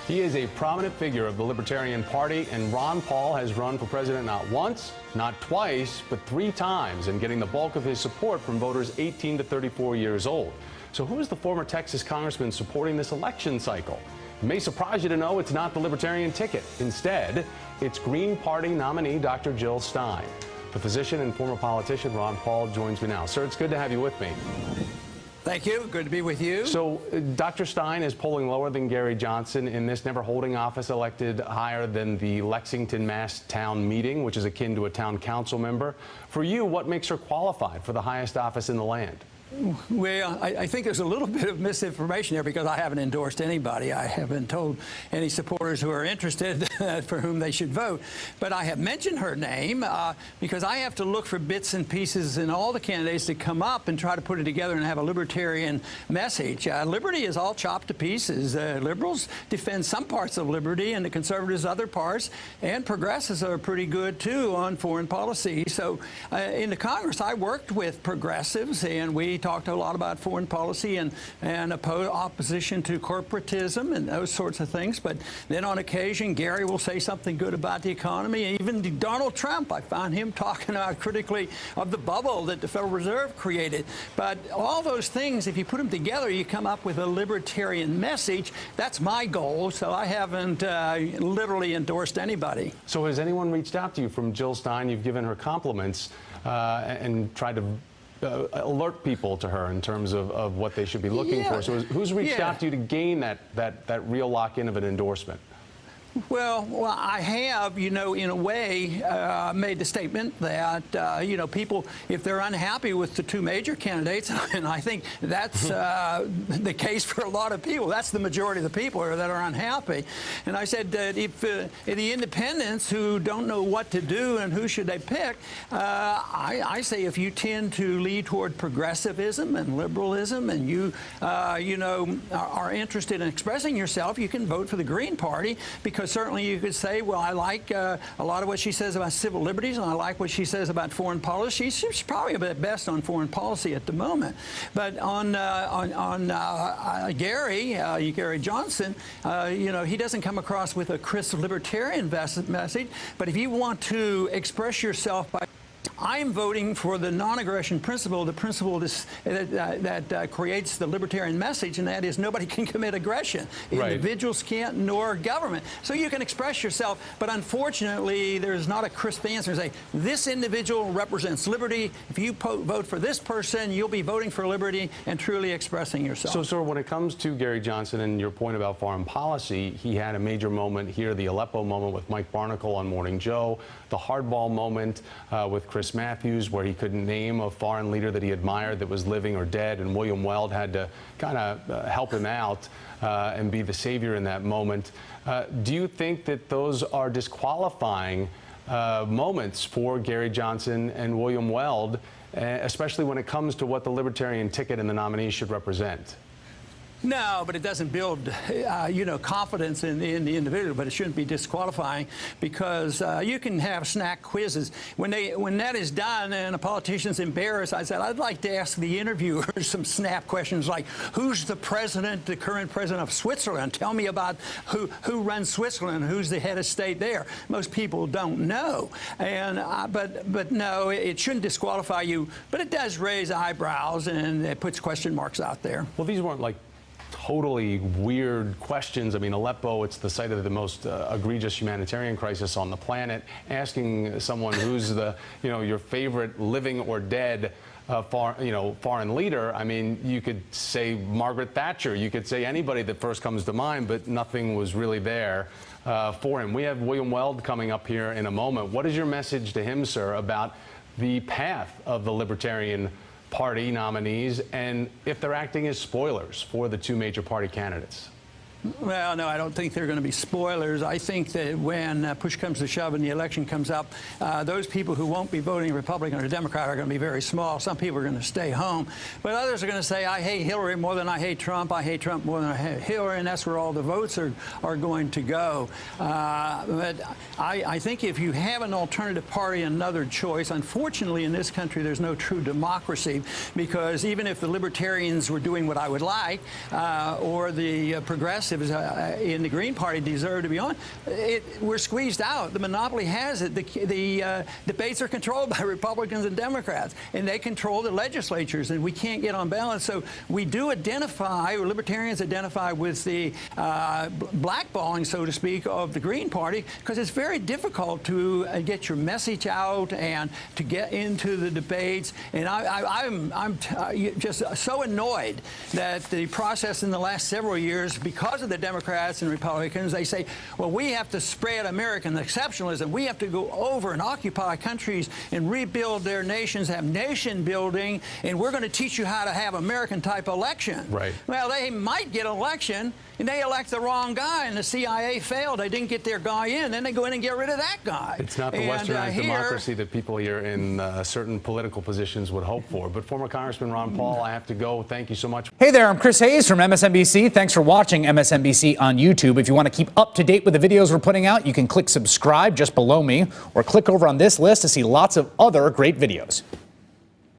He is a prominent figure of the Libertarian Party, and Ron Paul has run for president not once, not twice, but 3 times, and getting the bulk of his support from voters 18 to 34 years old. So who is the former Texas congressman supporting this election cycle? It may surprise you to know it's not the Libertarian ticket. Instead, it's Green Party nominee Dr. Jill Stein. The physician and former politician Ron Paul joins me now. Sir, it's good to have you with me. Thank you. Good to be with you. So Dr. Stein is polling lower than Gary Johnson in this, never holding office, elected higher than the Lexington, Mass town meeting, which is akin to a town council member. For you, what makes her qualified for the highest office in the land? Well, I think there's a little bit of misinformation there because I haven't endorsed anybody. I haven't told any supporters who are interested for whom they should vote. But I have mentioned her name because I have to look for bits and pieces in all the candidates that come up and try to put it together and have a libertarian message. Liberty is all chopped to pieces. Liberals defend some parts of liberty and the conservatives other parts, and progressives are pretty good, too, on foreign policy. So in the Congress, I worked with progressives, and we talked a lot about foreign policy and opposition to corporatism and those sorts of things. But then on occasion, Gary will say something good about the economy. Even Donald Trump, I found him talking about critically of the bubble that the Federal Reserve created. But all those things, if you put them together, you come up with a libertarian message. That's my goal. So I haven't literally endorsed anybody. So has anyone reached out to you from Jill Stein? You've given her compliments and tried to alert people to her in terms of what they should be looking for. So who's reached out to you to gain that real lock-in of an endorsement? Well, I have, in a way, made the statement that, people, if they're unhappy with the 2 major candidates, and I think that's the case for a lot of people, that's the majority of the people that are unhappy. And I said that if the independents who don't know what to do and who should they pick, I say if you tend to lead toward progressivism and liberalism and you, are interested in expressing yourself, you can vote for the Green Party, because certainly you could say, well, I like a lot of what she says about civil liberties, and I like what she says about foreign policy. She's probably at best on foreign policy at the moment. But on Gary Johnson, he doesn't come across with a crisp libertarian message. But if you want to express yourself by I'm voting for the non-aggression principle, the principle that creates the libertarian message, and that is nobody can commit aggression. Right. Individuals can't, nor government. So you can express yourself, but unfortunately, there's not a crisp answer to say, this individual represents liberty. If you vote for this person, you'll be voting for liberty and truly expressing yourself. So, sir, when it comes to Gary Johnson and your point about foreign policy, he had a major moment here, the Aleppo moment with Mike Barnicle on Morning Joe, the hardball moment with Chris Matthews, where he couldn't name a foreign leader that he admired that was living or dead, and William Weld had to kind of help him out and be the savior in that moment. Do you think that those are disqualifying moments for Gary Johnson and William Weld, especially when it comes to what the libertarian ticket and the nominee should represent? No, but it doesn't build, confidence in the individual. But it shouldn't be disqualifying, because you can have snack quizzes. When that is done and a politician's embarrassed, I said I'd like to ask the interviewers some snap questions like, "Who's the president, the current president of Switzerland? Tell me about who runs Switzerland. Who's the head of state there?" Most people don't know, and but no, it shouldn't disqualify you. But it does raise eyebrows and it puts question marks out there. Well, these weren't like totally weird questions. I mean, Aleppo, it's the site of the most egregious humanitarian crisis on the planet. Asking someone who's the, your favorite living or dead foreign leader, I mean, you could say Margaret Thatcher, you could say anybody that first comes to mind, but nothing was really there for him. We have William Weld coming up here in a moment. What is your message to him, sir, about the path of the Libertarian Party nominees, and if they're acting as spoilers for the 2 major party candidates? Well, no, I don't think they're going to be spoilers. I think that when push comes to shove and the election comes up, those people who won't be voting Republican or Democrat are going to be very small. Some people are going to stay home. But others are going to say, I hate Hillary more than I hate Trump. I hate Trump more than I hate Hillary, and that's where all the votes are going to go. But I think if you have an alternative party, another choice, unfortunately in this country there's no true democracy, because even if the Libertarians were doing what I would like, or the progressives, progressives in the Green Party deserve to be on. We're squeezed out. The monopoly has it. The debates are controlled by Republicans and Democrats, and they control the legislatures, and we can't get on balance. So we do identify, or libertarians identify, with the blackballing, so to speak, of the Green Party, because it's very difficult to get your message out and to get into the debates. And I'm just so annoyed that the process in the last several years, because of the Democrats and Republicans, they say, well, we have to spread American exceptionalism. We have to go over and occupy countries and rebuild their nations, have nation building, and we're going to teach you how to have American-type election. Right. Well, they might get an election, and they elect the wrong guy, and the CIA failed. They didn't get their guy in. Then they go in and get rid of that guy. It's not the westernized democracy that people here in certain political positions would hope for. But former Congressman Ron Paul, I have to go. Thank you so much. Hey there, I'm Chris Hayes from MSNBC. Thanks for watching MSNBC on YouTube. If you want to keep up to date with the videos we're putting out, you can click subscribe just below me, or click over on this list to see lots of other great videos.